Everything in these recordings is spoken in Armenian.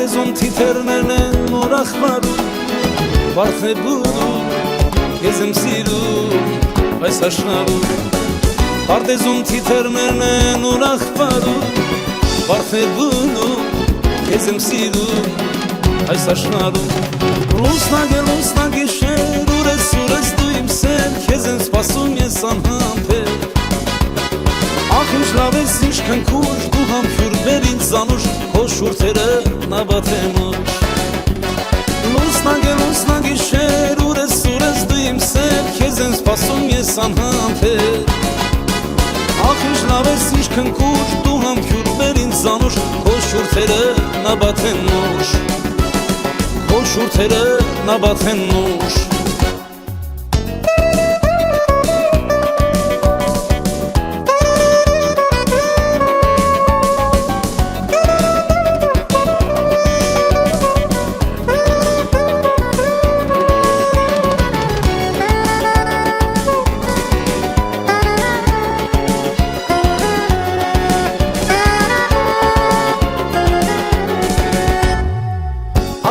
Պարտեզում թիթեռներն են որ աղբարում Վարդ է բուրում, կեզ եմ սիրում այս աշխարհում Պարտեզում թիթեռներն են որ աղբարում Վարդ է բուրում, կեզ եմ սիրում այս աշխարհում Լուսնա գիշեր ուրես դու իմ սեր Քեզ եմ սպասում ես անհամբեր Ախ ինչ լավ ես ինչքան քուր Դու համբյուր բեր ինձ զանուշ Քո շուրթերը նաբաթեմ ուշ Լուսնա գիշեր ուրես դու իմ սեր Քեզ եմ սպասում ես անհամբեր Ախ ինչ լավ ես ինչքան քուր Դու համբյուր բեր ինձ զանուշ Քո շուրթերը նաբաթեմ ուշ Քո շուրթերը նաբաթեն ուշ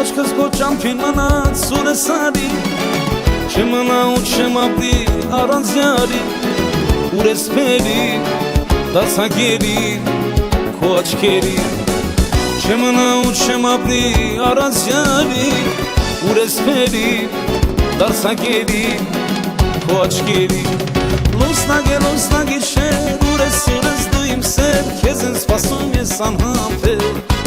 Աչքս քո ճամփին մնաց ուրես արի Չմնա ու չեմ ապրի առանց յարի Ուրես բերի դասագերի քո աչքերի Չմնա ու չեմ ապրի առանց յարի Ուրես բերի դասագերի քո աչքերի Լուսնա գիշեր ուրես դու իմ սեր Քեզ եմ սպասում ես անհամբեր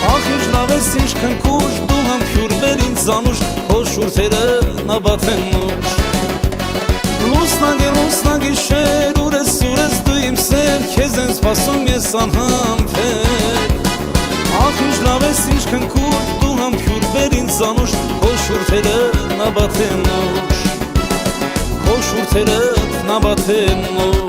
Ախ ինչ լավ ես ինչքան քուր Դու համբյուր բեր ինձ զանուշ Քո շուրթերը նաբաթեն ուշ Լուսնա գիշեր ուրես դու իմ սեր Քեզ եմ սպասում ես անհամբեր Ախ ինչ լավ ես ինչքան քուր Դու համբյուր բեր ինձ զանուշ Քո շուրթերը նաբաթեն ուշ Քո շուրթերը նաբաթեն ուշ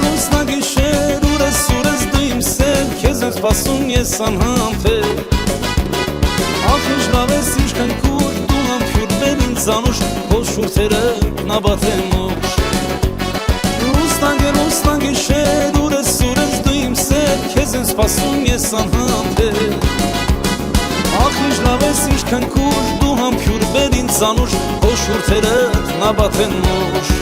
Լուսնա գիշեր ուրես դու իմ սեր Քեզ եմ սպասում ես անհամբեր Ախ ինչ լավ ես ինչքան քուր Դու համբյուր բեր ինձ զանուշ Քո շուրթերը նաբաթեմ ուշ Լուսնա գիշեր ուրես դու իմ սեր Քեզ եմ սպասում ես անհամբեր Ախ ինչ լավ ես ինչքան քուր Դու համբյուր բեր ինձ զանուշ Քո շուրթերը նաբաթեն ուշ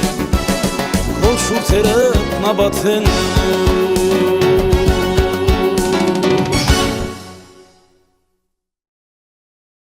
Քո շուրթերը նաբաթեն ուշ